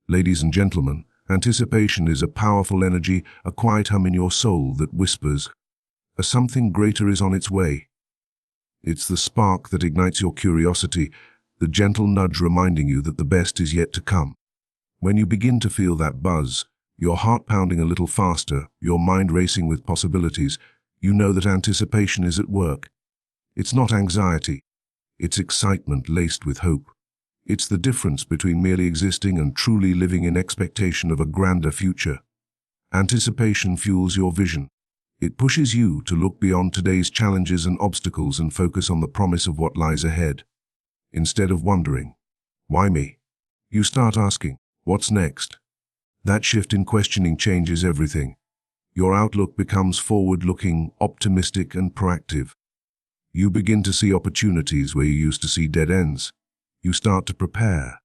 Ladies and gentlemen, anticipation is a powerful energy, a quiet hum in your soul that whispers, a something greater is on its way. It's the spark that ignites your curiosity, the gentle nudge reminding you that the best is yet to come. When you begin to feel that buzz, your heart pounding a little faster, your mind racing with possibilities, you know that anticipation is at work. It's not anxiety. It's excitement laced with hope. It's the difference between merely existing and truly living in expectation of a grander future. Anticipation fuels your vision. It pushes you to look beyond today's challenges and obstacles and focus on the promise of what lies ahead. Instead of wondering, why me? You start asking, what's next? That shift in questioning changes everything. Your outlook becomes forward-looking, optimistic, and proactive. You begin to see opportunities where you used to see dead ends. You start to prepare,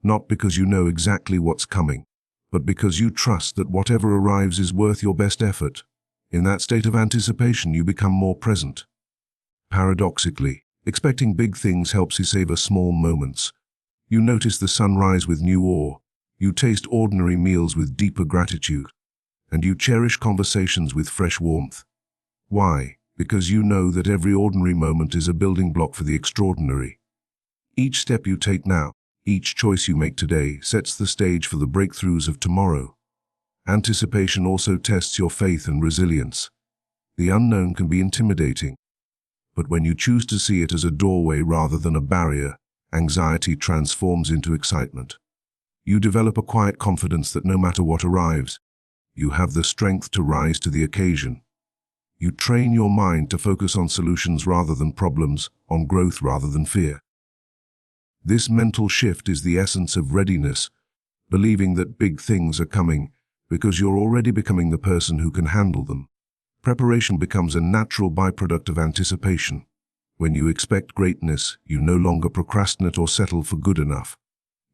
not because you know exactly what's coming, but because you trust that whatever arrives is worth your best effort. In that state of anticipation, you become more present. Paradoxically, expecting big things helps you savor small moments. You notice the sunrise with new awe, you taste ordinary meals with deeper gratitude, and you cherish conversations with fresh warmth. Why? Because you know that every ordinary moment is a building block for the extraordinary. Each step you take now, each choice you make today, sets the stage for the breakthroughs of tomorrow. Anticipation also tests your faith and resilience. The unknown can be intimidating, but when you choose to see it as a doorway rather than a barrier, anxiety transforms into excitement. You develop a quiet confidence that no matter what arrives, you have the strength to rise to the occasion. You train your mind to focus on solutions rather than problems, on growth rather than fear. This mental shift is the essence of readiness, believing that big things are coming because you're already becoming the person who can handle them. Preparation becomes a natural byproduct of anticipation. When you expect greatness, you no longer procrastinate or settle for good enough.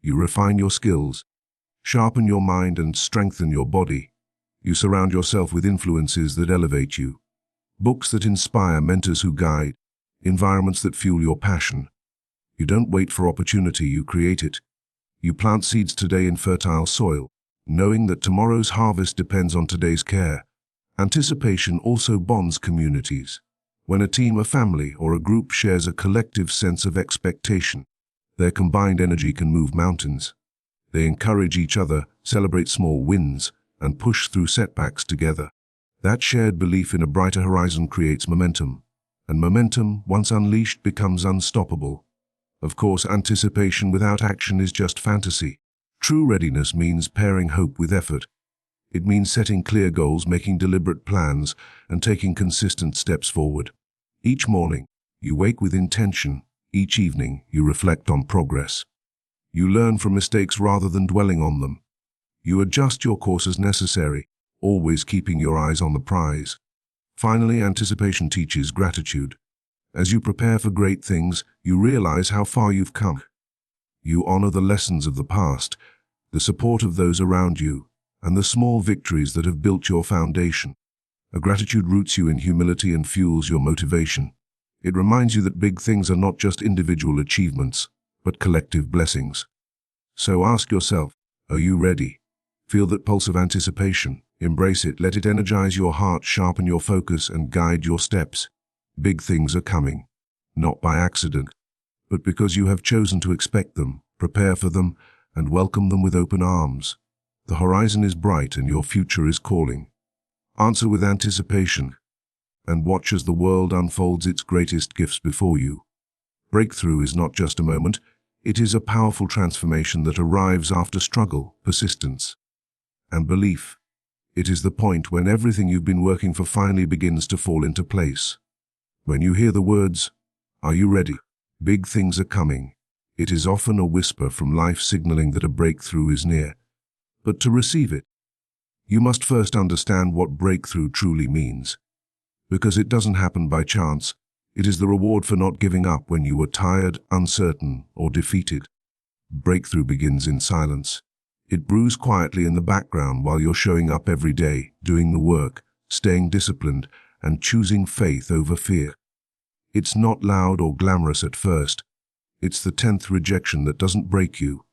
You refine your skills, sharpen your mind, and strengthen your body. You surround yourself with influences that elevate you. Books that inspire, mentors who guide, environments that fuel your passion. You don't wait for opportunity, you create it. You plant seeds today in fertile soil, knowing that tomorrow's harvest depends on today's care. Anticipation also bonds communities. When a team, a family, or a group shares a collective sense of expectation, their combined energy can move mountains. They encourage each other, celebrate small wins, and push through setbacks together. That shared belief in a brighter horizon creates momentum, and momentum, once unleashed, becomes unstoppable. Of course, anticipation without action is just fantasy. True readiness means pairing hope with effort. It means setting clear goals, making deliberate plans, and taking consistent steps forward. Each morning, you wake with intention. Each evening, you reflect on progress. You learn from mistakes rather than dwelling on them. You adjust your course as necessary, always keeping your eyes on the prize. Finally, anticipation teaches gratitude. As you prepare for great things, you realize how far you've come. You honor the lessons of the past, the support of those around you, and the small victories that have built your foundation. A gratitude roots you in humility and fuels your motivation. It reminds you that big things are not just individual achievements, but collective blessings. So ask yourself, are you ready? Feel that pulse of anticipation. Embrace it, let it energize your heart, sharpen your focus, and guide your steps. Big things are coming, not by accident, but because you have chosen to expect them, prepare for them, and welcome them with open arms. The horizon is bright and your future is calling. Answer with anticipation, and watch as the world unfolds its greatest gifts before you. Breakthrough is not just a moment, it is a powerful transformation that arrives after struggle, persistence, and belief. It is the point when everything you've been working for finally begins to fall into place. When you hear the words, "Are you ready? Big things are coming," it is often a whisper from life signaling that a breakthrough is near. But to receive it, you must first understand what breakthrough truly means. Because it doesn't happen by chance, it is the reward for not giving up when you were tired, uncertain, or defeated. Breakthrough begins in silence. It brews quietly in the background while you're showing up every day, doing the work, staying disciplined, and choosing faith over fear. It's not loud or glamorous at first. It's the 10th rejection that doesn't break you.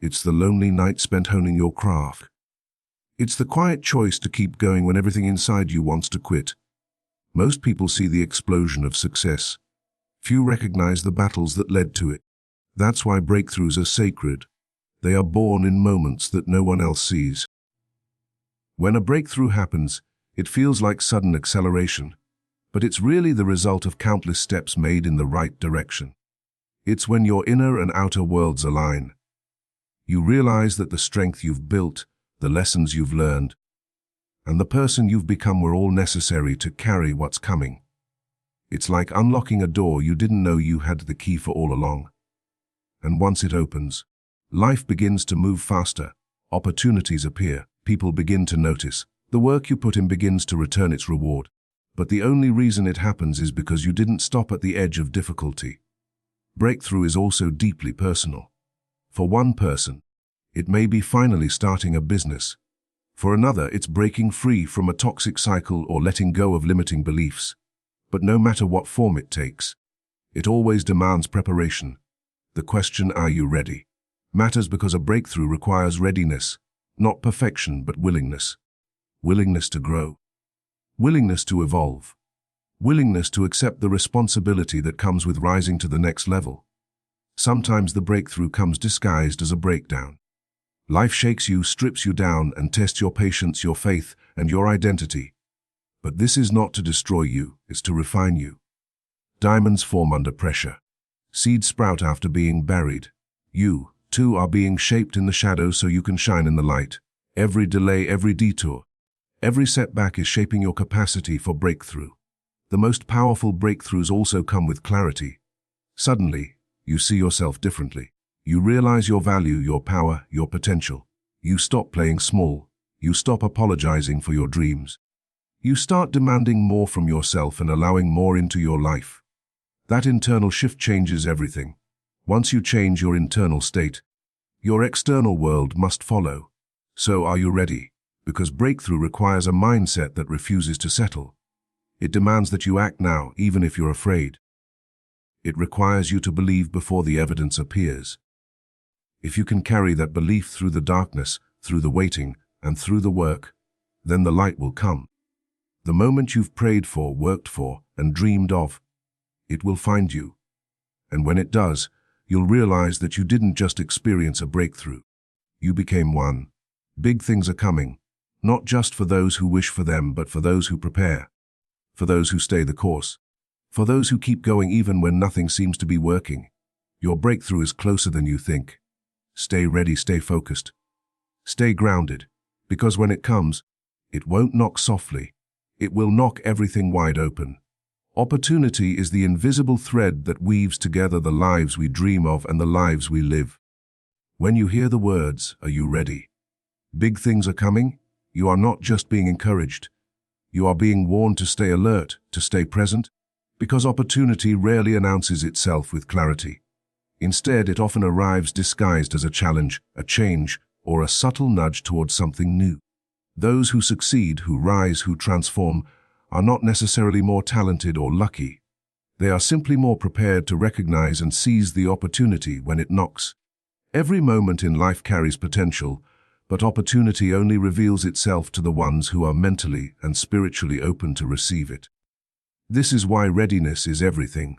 It's the lonely night spent honing your craft. It's the quiet choice to keep going when everything inside you wants to quit. Most people see the explosion of success. Few recognize the battles that led to it. That's why breakthroughs are sacred. They are born in moments that no one else sees. When a breakthrough happens, it feels like sudden acceleration, but it's really the result of countless steps made in the right direction. It's when your inner and outer worlds align. You realize that the strength you've built, the lessons you've learned, and the person you've become were all necessary to carry what's coming. It's like unlocking a door you didn't know you had the key for all along. And once it opens, life begins to move faster, opportunities appear, people begin to notice, the work you put in begins to return its reward. But the only reason it happens is because you didn't stop at the edge of difficulty. Breakthrough is also deeply personal. For one person, it may be finally starting a business. For another, it's breaking free from a toxic cycle or letting go of limiting beliefs. But no matter what form it takes, it always demands preparation. The question, "Are you ready?" matters because a breakthrough requires readiness, not perfection but willingness. Willingness to grow. Willingness to evolve. Willingness to accept the responsibility that comes with rising to the next level. Sometimes the breakthrough comes disguised as a breakdown. Life shakes you, strips you down, and tests your patience, your faith, and your identity. But this is not to destroy you, it's to refine you. Diamonds form under pressure. Seeds sprout after being buried. You, too, are being shaped in the shadows so you can shine in the light. Every delay, every detour, every setback is shaping your capacity for breakthrough. The most powerful breakthroughs also come with clarity. Suddenly, you see yourself differently. You realize your value, your power, your potential. You stop playing small. You stop apologizing for your dreams. You start demanding more from yourself and allowing more into your life. That internal shift changes everything. Once you change your internal state, your external world must follow. So are you ready? Because breakthrough requires a mindset that refuses to settle. It demands that you act now, even if you're afraid. It requires you to believe before the evidence appears. If you can carry that belief through the darkness, through the waiting, and through the work, then the light will come. The moment you've prayed for, worked for, and dreamed of, it will find you. And when it does, you'll realize that you didn't just experience a breakthrough. You became one. Big things are coming, not just for those who wish for them, but for those who prepare, for those who stay the course, for those who keep going even when nothing seems to be working. Your breakthrough is closer than you think. Stay ready, stay focused. Stay grounded, because when it comes, it won't knock softly. It will knock everything wide open. Opportunity is the invisible thread that weaves together the lives we dream of and the lives we live. When you hear the words, "Are you ready? Big things are coming," you are not just being encouraged. You are being warned to stay alert, to stay present, because opportunity rarely announces itself with clarity. Instead, it often arrives disguised as a challenge, a change, or a subtle nudge towards something new. Those who succeed, who rise, who transform, are not necessarily more talented or lucky. They are simply more prepared to recognize and seize the opportunity when it knocks. Every moment in life carries potential, but opportunity only reveals itself to the ones who are mentally and spiritually open to receive it. This is why readiness is everything.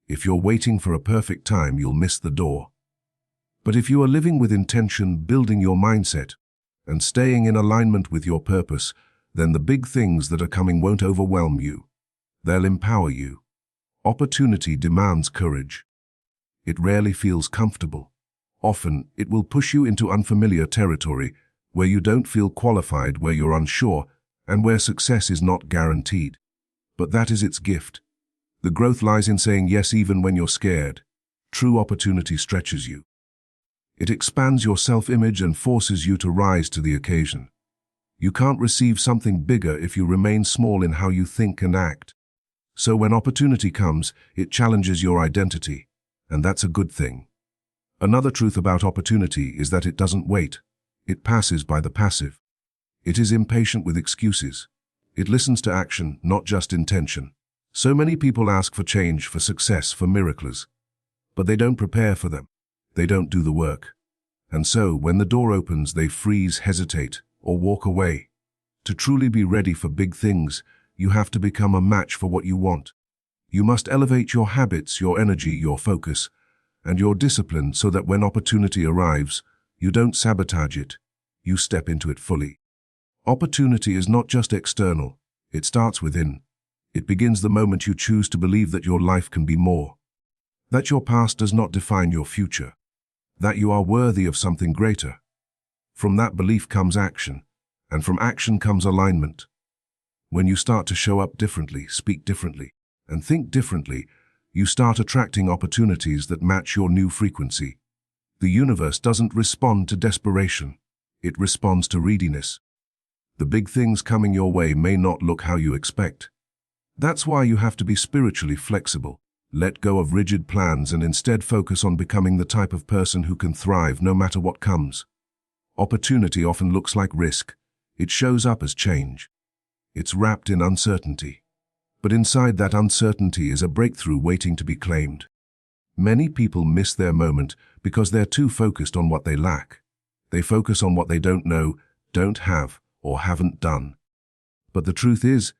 If you're waiting for a perfect time, you'll miss the door. But if you are living with intention, building your mindset, and staying in alignment with your purpose, then the big things that are coming won't overwhelm you. They'll empower you. Opportunity demands courage. It rarely feels comfortable. Often, it will push you into unfamiliar territory, where you don't feel qualified, where you're unsure, and where success is not guaranteed. But that is its gift. The growth lies in saying yes even when you're scared. True opportunity stretches you. It expands your self-image and forces you to rise to the occasion. You can't receive something bigger if you remain small in how you think and act. So when opportunity comes, it challenges your identity, and that's a good thing. Another truth about opportunity is that it doesn't wait. It passes by the passive. It is impatient with excuses. It listens to action, not just intention. So many people ask for change, for success, for miracles, but they don't prepare for them. They don't do the work. And so, when the door opens, they freeze, hesitate, or walk away. To truly be ready for big things, you have to become a match for what you want. You must elevate your habits, your energy, your focus, and your discipline so that when opportunity arrives, you don't sabotage it, you step into it fully. Opportunity is not just external, it starts within. It begins the moment you choose to believe that your life can be more, that your past does not define your future, that you are worthy of something greater. From that belief comes action, and from action comes alignment. When you start to show up differently, speak differently, and think differently, you start attracting opportunities that match your new frequency. The universe doesn't respond to desperation, it responds to readiness. The big things coming your way may not look how you expect. That's why you have to be spiritually flexible, let go of rigid plans and instead focus on becoming the type of person who can thrive no matter what comes. Opportunity often looks like risk. It shows up as change. It's wrapped in uncertainty. But inside that uncertainty is a breakthrough waiting to be claimed. Many people miss their moment because they're too focused on what they lack. They focus on what they don't know, don't have, or haven't done. But the truth is,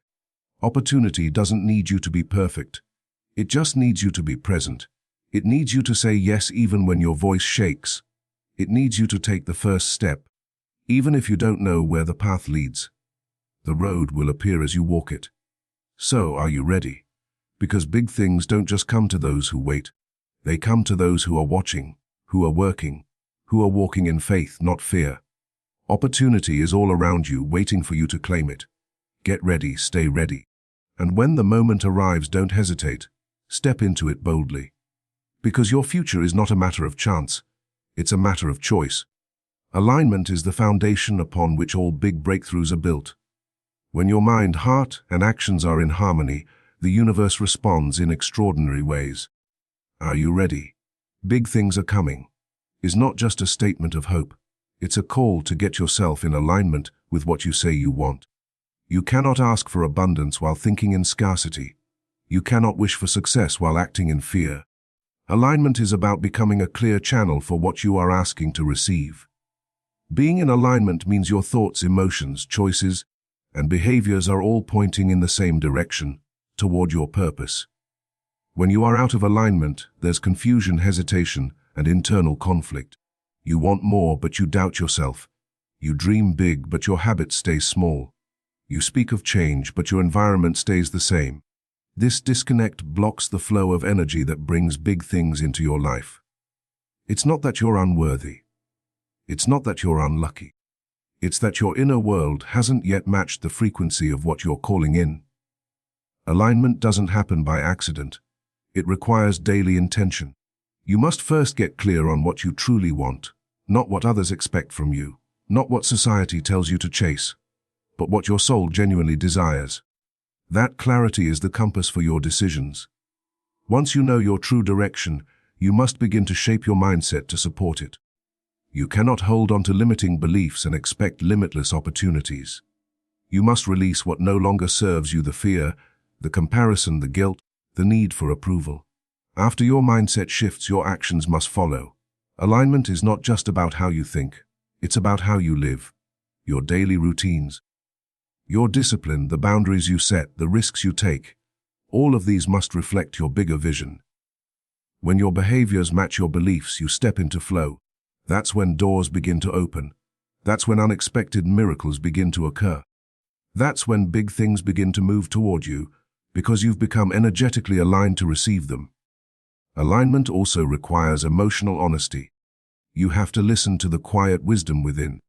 opportunity doesn't need you to be perfect. It just needs you to be present. It needs you to say yes even when your voice shakes. It needs you to take the first step, even if you don't know where the path leads. The road will appear as you walk it. So, are you ready? Because big things don't just come to those who wait. They come to those who are watching, who are working, who are walking in faith, not fear. Opportunity is all around you, waiting for you to claim it. Get ready, stay ready. And when the moment arrives, don't hesitate. Step into it boldly. Because your future is not a matter of chance. It's a matter of choice. Alignment is the foundation upon which all big breakthroughs are built. When your mind, heart, and actions are in harmony, the universe responds in extraordinary ways. Are you ready? Big things are coming is not just a statement of hope. It's a call to get yourself in alignment with what you say you want. You cannot ask for abundance while thinking in scarcity. You cannot wish for success while acting in fear. Alignment is about becoming a clear channel for what you are asking to receive. Being in alignment means your thoughts, emotions, choices, and behaviors are all pointing in the same direction, toward your purpose. When you are out of alignment, there's confusion, hesitation, and internal conflict. You want more, but you doubt yourself. You dream big, but your habits stay small. You speak of change, but your environment stays the same. This disconnect blocks the flow of energy that brings big things into your life. It's not that you're unworthy. It's not that you're unlucky. It's that your inner world hasn't yet matched the frequency of what you're calling in. Alignment doesn't happen by accident. It requires daily intention. You must first get clear on what you truly want, not what others expect from you, not what society tells you to chase, but what your soul genuinely desires. That clarity is the compass for your decisions. Once you know your true direction, you must begin to shape your mindset to support it. You cannot hold on to limiting beliefs and expect limitless opportunities. You must release what no longer serves you, the fear, the comparison, the guilt, the need for approval. After your mindset shifts, your actions must follow. Alignment is not just about how you think, it's about how you live. Your daily routines, your discipline, the boundaries you set, the risks you take, all of these must reflect your bigger vision. When your behaviors match your beliefs, you step into flow. That's when doors begin to open. That's when unexpected miracles begin to occur. That's when big things begin to move toward you, because you've become energetically aligned to receive them. Alignment also requires emotional honesty. You have to listen to the quiet wisdom within.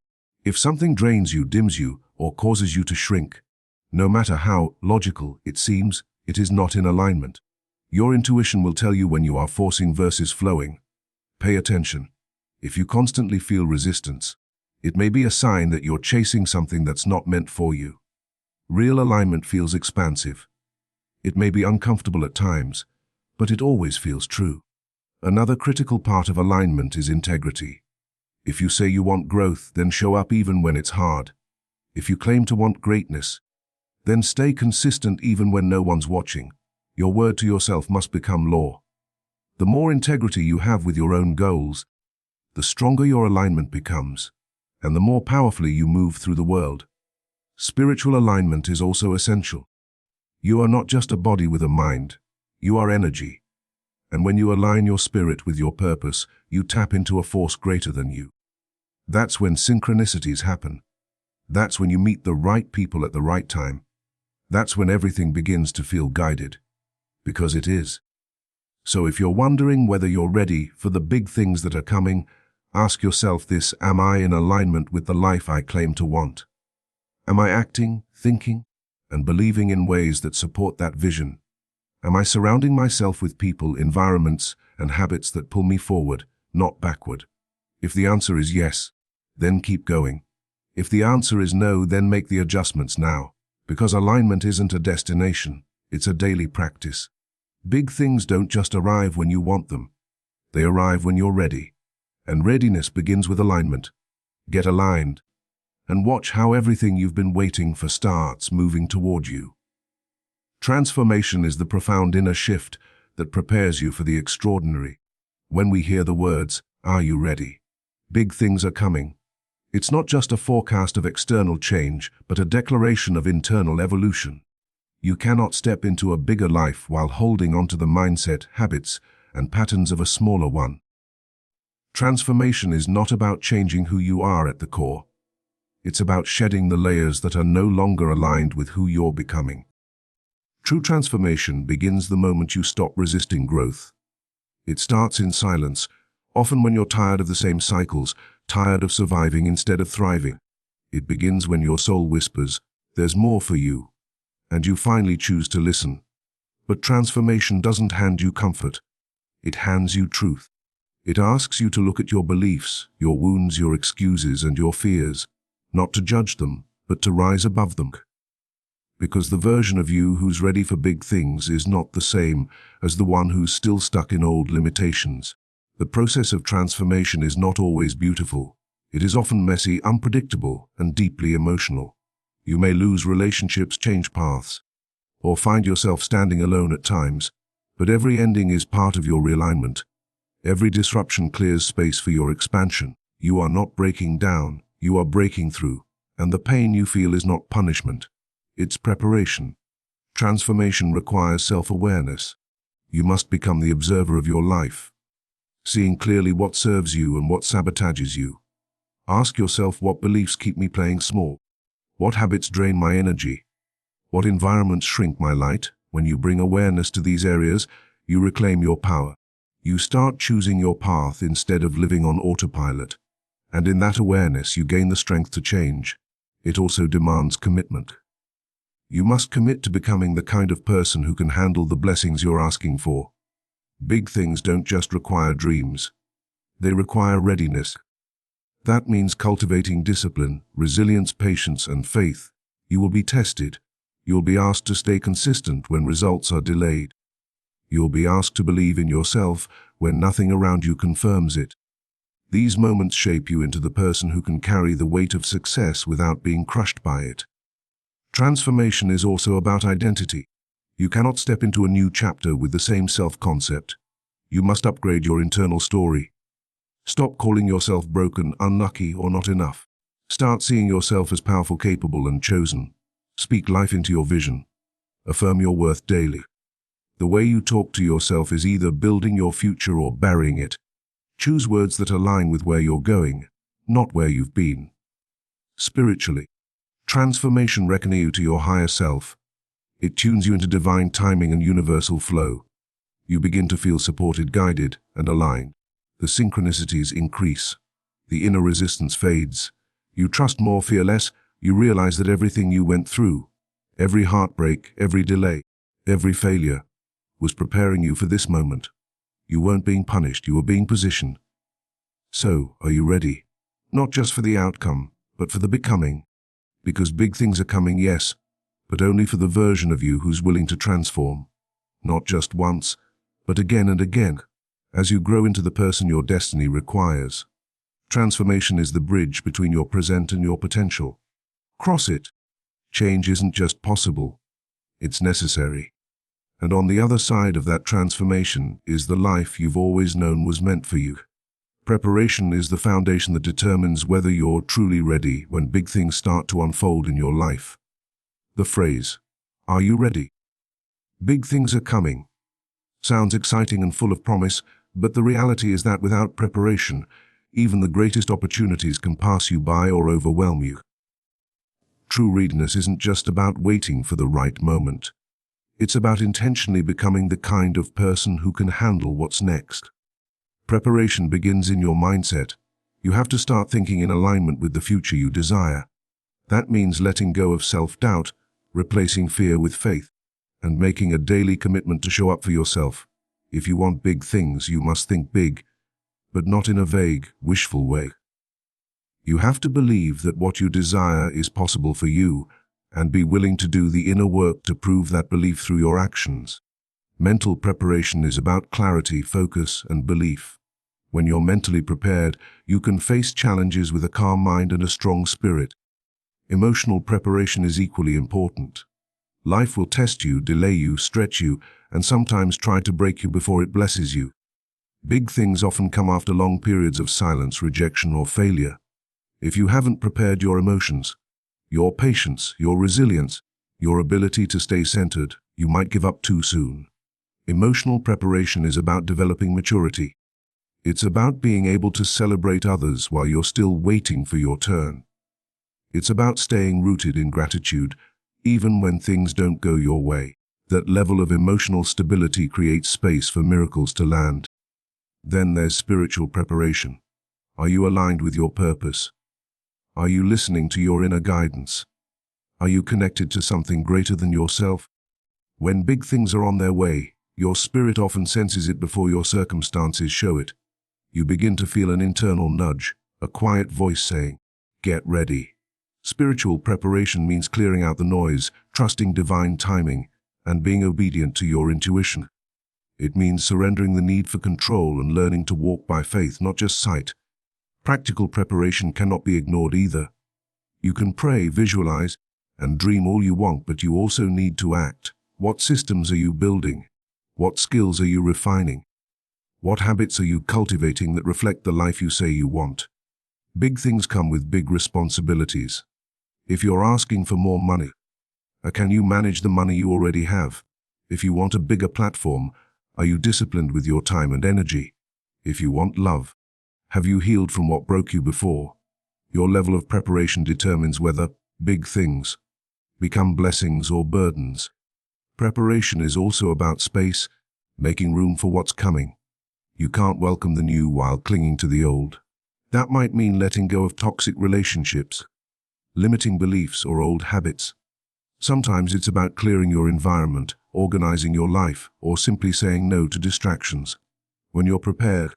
If something drains you, dims you, or causes you to shrink, no matter how logical it seems, it is not in alignment. Your intuition will tell you when you are forcing versus flowing. Pay attention. If you constantly feel resistance, it may be a sign that you're chasing something that's not meant for you. Real alignment feels expansive. It may be uncomfortable at times, but it always feels true. Another critical part of alignment is integrity. If you say you want growth, then show up even when it's hard. If you claim to want greatness, then stay consistent even when no one's watching. Your word to yourself must become law. The more integrity you have with your own goals, the stronger your alignment becomes, and the more powerfully you move through the world. Spiritual alignment is also essential. You are not just a body with a mind, you are energy. And when you align your spirit with your purpose, you tap into a force greater than you. That's when synchronicities happen. That's when you meet the right people at the right time. That's when everything begins to feel guided. Because it is. So if you're wondering whether you're ready for the big things that are coming, ask yourself this: am I in alignment with the life I claim to want? Am I acting, thinking, and believing in ways that support that vision? Am I surrounding myself with people, environments, and habits that pull me forward, not backward? If the answer is yes, then keep going. If the answer is no, then make the adjustments now. Because alignment isn't a destination, it's a daily practice. Big things don't just arrive when you want them. They arrive when you're ready. And readiness begins with alignment. Get aligned, and watch how everything you've been waiting for starts moving toward you. Transformation is the profound inner shift that prepares you for the extraordinary. When we hear the words, "Are you ready?" Big things are coming. It's not just a forecast of external change, but a declaration of internal evolution. You cannot step into a bigger life while holding onto the mindset, habits, and patterns of a smaller one. Transformation is not about changing who you are at the core. It's about shedding the layers that are no longer aligned with who you're becoming. True transformation begins the moment you stop resisting growth. It starts in silence, often when you're tired of the same cycles, tired of surviving instead of thriving. It begins when your soul whispers, "There's more for you," and you finally choose to listen. But transformation doesn't hand you comfort. It hands you truth. It asks you to look at your beliefs, your wounds, your excuses, and your fears, not to judge them, but to rise above them. Because the version of you who's ready for big things is not the same as the one who's still stuck in old limitations. The process of transformation is not always beautiful. It is often messy, unpredictable, and deeply emotional. You may lose relationships, change paths, or find yourself standing alone at times, but every ending is part of your realignment. Every disruption clears space for your expansion. You are not breaking down, you are breaking through, and the pain you feel is not punishment. It's preparation. Transformation requires self-awareness. You must become the observer of your life, seeing clearly what serves you and what sabotages you. Ask yourself, what beliefs keep me playing small? What habits drain my energy? What environments shrink my light? When you bring awareness to these areas, you reclaim your power. You start choosing your path instead of living on autopilot. And in that awareness, you gain the strength to change. It also demands commitment. You must commit to becoming the kind of person who can handle the blessings you're asking for. Big things don't just require dreams. They require readiness. That means cultivating discipline, resilience, patience, and faith. You will be tested. You'll be asked to stay consistent when results are delayed. You'll be asked to believe in yourself when nothing around you confirms it. These moments shape you into the person who can carry the weight of success without being crushed by it. Transformation is also about identity. You cannot step into a new chapter with the same self-concept. You must upgrade your internal story. Stop calling yourself broken, unlucky, or not enough. Start seeing yourself as powerful, capable, and chosen. Speak life into your vision. Affirm your worth daily. The way you talk to yourself is either building your future or burying it. Choose words that align with where you're going, not where you've been. Spiritually, transformation reckoning you to your higher self. It tunes you into divine timing and universal flow. You begin to feel supported, guided, and aligned. The synchronicities increase. The inner resistance fades. You trust more, fear less. You realize that everything you went through, every heartbreak, every delay, every failure, was preparing you for this moment. You weren't being punished, you were being positioned. So, are you ready? Not just for the outcome, but for the becoming. Because big things are coming, yes, but only for the version of you who's willing to transform. Not just once, but again and again, as you grow into the person your destiny requires. Transformation is the bridge between your present and your potential. Cross it. Change isn't just possible, it's necessary. And on the other side of that transformation is the life you've always known was meant for you. Preparation is the foundation that determines whether you're truly ready when big things start to unfold in your life. The phrase, "Are you ready? Big things are coming," sounds exciting and full of promise, but the reality is that without preparation, even the greatest opportunities can pass you by or overwhelm you. True readiness isn't just about waiting for the right moment. It's about intentionally becoming the kind of person who can handle what's next. Preparation begins in your mindset. You have to start thinking in alignment with the future you desire. That means letting go of self-doubt, replacing fear with faith, and making a daily commitment to show up for yourself. If you want big things, you must think big, but not in a vague, wishful way. You have to believe that what you desire is possible for you, and be willing to do the inner work to prove that belief through your actions. Mental preparation is about clarity, focus, and belief. When you're mentally prepared, you can face challenges with a calm mind and a strong spirit. Emotional preparation is equally important. Life will test you, delay you, stretch you, and sometimes try to break you before it blesses you. Big things often come after long periods of silence, rejection, or failure. If you haven't prepared your emotions, your patience, your resilience, your ability to stay centered, you might give up too soon. Emotional preparation is about developing maturity. It's about being able to celebrate others while you're still waiting for your turn. It's about staying rooted in gratitude, even when things don't go your way. That level of emotional stability creates space for miracles to land. Then there's spiritual preparation. Are you aligned with your purpose? Are you listening to your inner guidance? Are you connected to something greater than yourself? When big things are on their way, your spirit often senses it before your circumstances show it. You begin to feel an internal nudge, a quiet voice saying, "Get ready." Spiritual preparation means clearing out the noise, trusting divine timing, and being obedient to your intuition. It means surrendering the need for control and learning to walk by faith, not just sight. Practical preparation cannot be ignored either. You can pray, visualize, and dream all you want, but you also need to act. What systems are you building? What skills are you refining? What habits are you cultivating that reflect the life you say you want? Big things come with big responsibilities. If you're asking for more money, can you manage the money you already have? If you want a bigger platform, are you disciplined with your time and energy? If you want love, have you healed from what broke you before? Your level of preparation determines whether big things become blessings or burdens. Preparation is also about space, making room for what's coming. You can't welcome the new while clinging to the old. That might mean letting go of toxic relationships, limiting beliefs, or old habits. Sometimes it's about clearing your environment, organizing your life, or simply saying no to distractions. When you're prepared,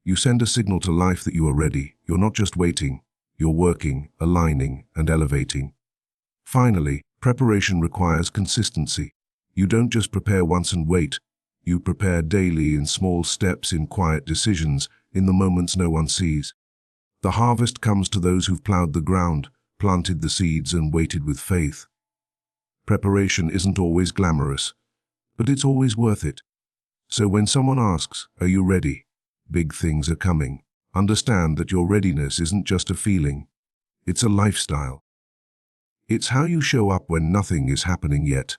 you send a signal to life that you are ready. You're not just waiting, you're working, aligning, and elevating. Finally, preparation requires consistency. You don't just prepare once and wait. You prepare daily in small steps, in quiet decisions, in the moments no one sees. The harvest comes to those who've plowed the ground, planted the seeds, and waited with faith. Preparation isn't always glamorous, but it's always worth it. So when someone asks, "Are you ready? Big things are coming," understand that your readiness isn't just a feeling. It's a lifestyle. It's how you show up when nothing is happening yet.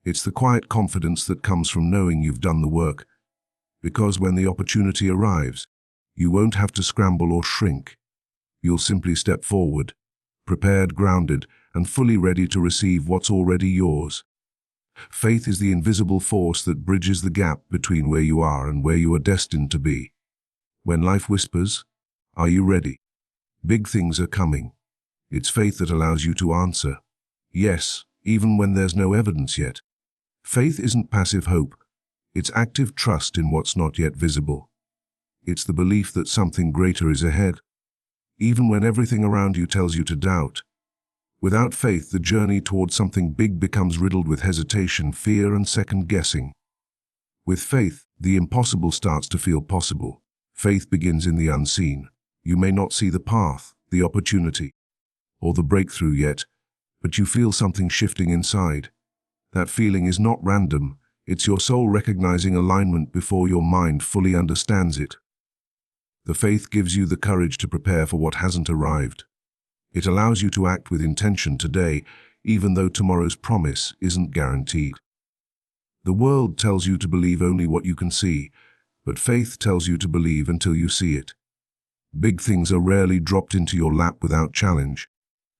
It's the quiet confidence that comes from knowing you've done the work, because when the opportunity arrives, you won't have to scramble or shrink. You'll simply step forward, prepared, grounded, and fully ready to receive what's already yours. Faith is the invisible force that bridges the gap between where you are and where you are destined to be. When life whispers, "Are you ready? Big things are coming," it's faith that allows you to answer, "Yes," even when there's no evidence yet. Faith isn't passive hope. It's active trust in what's not yet visible. It's the belief that something greater is ahead, even when everything around you tells you to doubt. Without faith, the journey towards something big becomes riddled with hesitation, fear, and second-guessing. With faith, the impossible starts to feel possible. Faith begins in the unseen. You may not see the path, the opportunity, or the breakthrough yet, but you feel something shifting inside. That feeling is not random. It's your soul recognizing alignment before your mind fully understands it. The faith gives you the courage to prepare for what hasn't arrived. It allows you to act with intention today, even though tomorrow's promise isn't guaranteed. The world tells you to believe only what you can see, but faith tells you to believe until you see it. Big things are rarely dropped into your lap without challenge.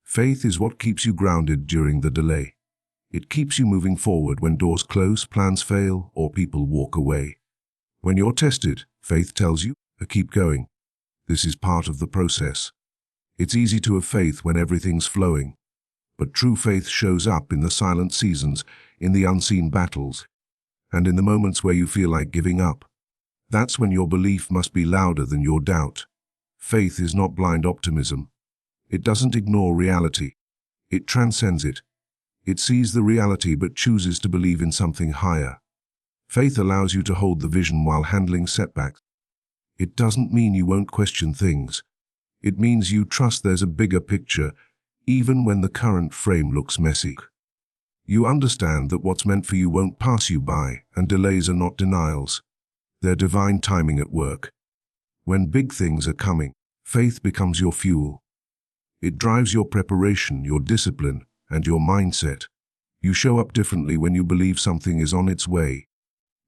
Faith is what keeps you grounded during the delay. It keeps you moving forward when doors close, plans fail, or people walk away. When you're tested, faith tells you to keep going. This is part of the process. It's easy to have faith when everything's flowing, but true faith shows up in the silent seasons, in the unseen battles, and in the moments where you feel like giving up. That's when your belief must be louder than your doubt. Faith is not blind optimism. It doesn't ignore reality. It transcends it. It sees the reality but chooses to believe in something higher. Faith allows you to hold the vision while handling setbacks. It doesn't mean you won't question things. It means you trust there's a bigger picture, even when the current frame looks messy. You understand that what's meant for you won't pass you by, and delays are not denials. They're divine timing at work. When big things are coming, faith becomes your fuel. It drives your preparation, your discipline, and your mindset. You show up differently when you believe something is on its way.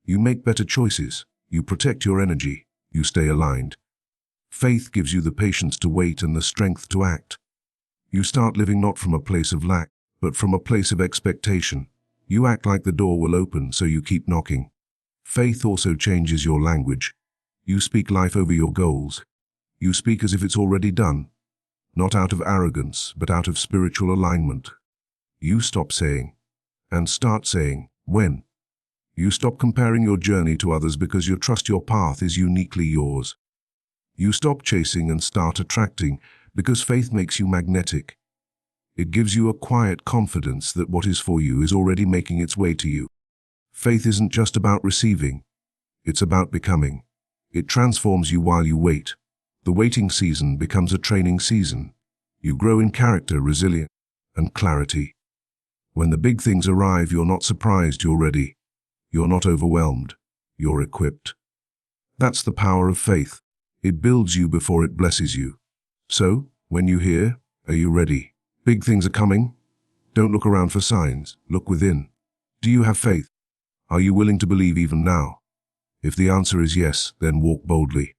You make better choices. You protect your energy. You stay aligned. Faith gives you the patience to wait and the strength to act. You start living not from a place of lack, but from a place of expectation. You act like the door will open, so you keep knocking. Faith also changes your language. You speak life over your goals. You speak as if it's already done, not out of arrogance, but out of spiritual alignment. You stop saying, and start saying, when. You stop comparing your journey to others because you trust your path is uniquely yours. You stop chasing and start attracting because faith makes you magnetic. It gives you a quiet confidence that what is for you is already making its way to you. Faith isn't just about receiving. It's about becoming. It transforms you while you wait. The waiting season becomes a training season. You grow in character, resilience, and clarity. When the big things arrive, you're not surprised, you're ready. You're not overwhelmed. You're equipped. That's the power of faith. It builds you before it blesses you. So, when you hear, are you ready? Big things are coming. Don't look around for signs. Look within. Do you have faith? Are you willing to believe even now? If the answer is yes, then walk boldly.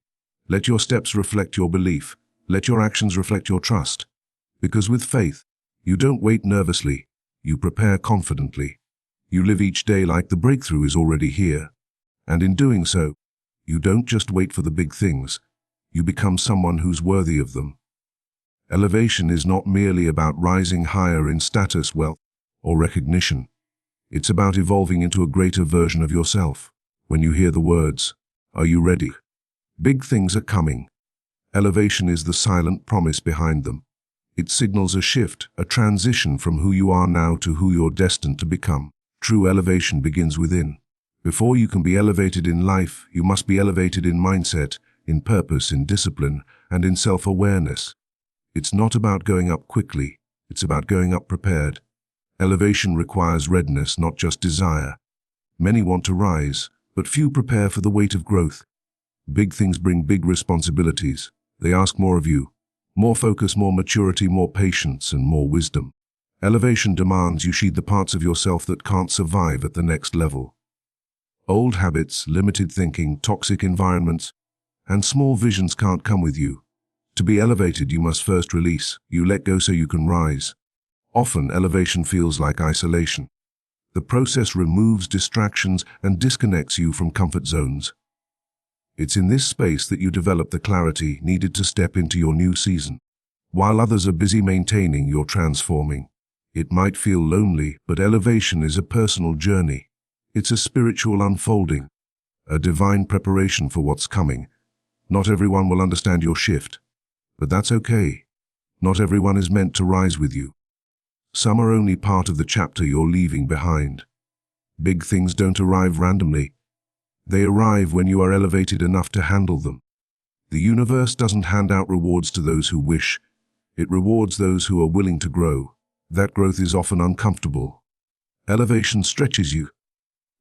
Let your steps reflect your belief. Let your actions reflect your trust. Because with faith, you don't wait nervously. You prepare confidently. You live each day like the breakthrough is already here. And in doing so, you don't just wait for the big things. You become someone who's worthy of them. Elevation is not merely about rising higher in status, wealth, or recognition. It's about evolving into a greater version of yourself. When you hear the words, are you ready? Big things are coming. Elevation is the silent promise behind them. It signals a shift, a transition from who you are now to who you're destined to become. True elevation begins within. Before you can be elevated in life, you must be elevated in mindset, in purpose, in discipline, and in self-awareness. It's not about going up quickly. It's about going up prepared. Elevation requires readiness, not just desire. Many want to rise, but few prepare for the weight of growth. Big things bring big responsibilities. They ask more of you. More focus, more maturity, more patience, and more wisdom. Elevation demands you shed the parts of yourself that can't survive at the next level. Old habits, limited thinking, toxic environments, and small visions can't come with you. To be elevated, you must first release. You let go so you can rise. Often, elevation feels like isolation. The process removes distractions and disconnects you from comfort zones. It's in this space that you develop the clarity needed to step into your new season. While others are busy maintaining, you're transforming. It might feel lonely, but elevation is a personal journey. It's a spiritual unfolding, a divine preparation for what's coming. Not everyone will understand your shift, but that's okay. Not everyone is meant to rise with you. Some are only part of the chapter you're leaving behind. Big things don't arrive randomly. They arrive when you are elevated enough to handle them. The universe doesn't hand out rewards to those who wish. It rewards those who are willing to grow. That growth is often uncomfortable. Elevation stretches you.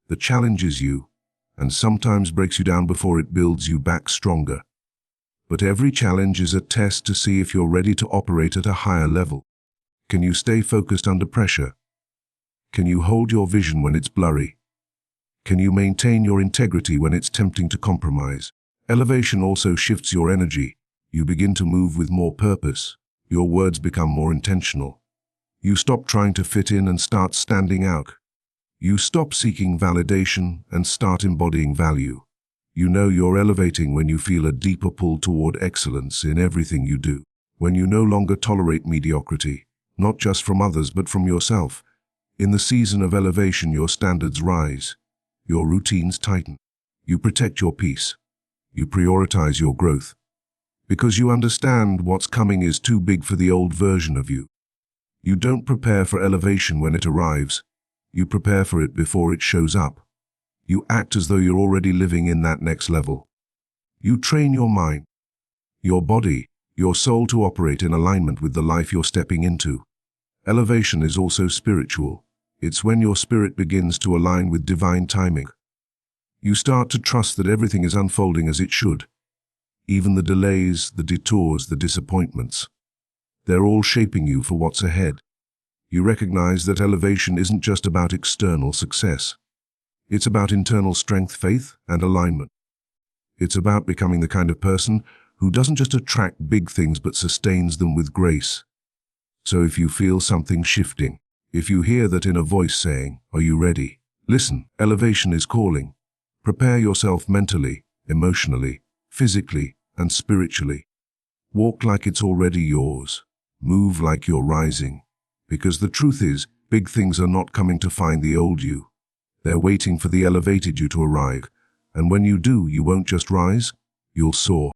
It challenges you, and sometimes breaks you down before it builds you back stronger. But every challenge is a test to see if you're ready to operate at a higher level. Can you stay focused under pressure? Can you hold your vision when it's blurry? Can you maintain your integrity when it's tempting to compromise? Elevation also shifts your energy. You begin to move with more purpose. Your words become more intentional. You stop trying to fit in and start standing out. You stop seeking validation and start embodying value. You know you're elevating when you feel a deeper pull toward excellence in everything you do. When you no longer tolerate mediocrity, not just from others but from yourself. In the season of elevation, your standards rise. Your routines tighten. You protect your peace. You prioritize your growth. Because you understand what's coming is too big for the old version of you. You don't prepare for elevation when it arrives. You prepare for it before it shows up. You act as though you're already living in that next level. You train your mind, your body, your soul to operate in alignment with the life you're stepping into. Elevation is also spiritual. It's when your spirit begins to align with divine timing. You start to trust that everything is unfolding as it should. Even the delays, the detours, the disappointments. They're all shaping you for what's ahead. You recognize that elevation isn't just about external success. It's about internal strength, faith, and alignment. It's about becoming the kind of person who doesn't just attract big things but sustains them with grace. So if you feel something shifting, if you hear that inner voice saying, "Are you ready?" Listen, elevation is calling. Prepare yourself mentally, emotionally, physically, and spiritually. Walk like it's already yours. Move like you're rising. Because the truth is, big things are not coming to find the old you. They're waiting for the elevated you to arrive. And when you do, you won't just rise, you'll soar.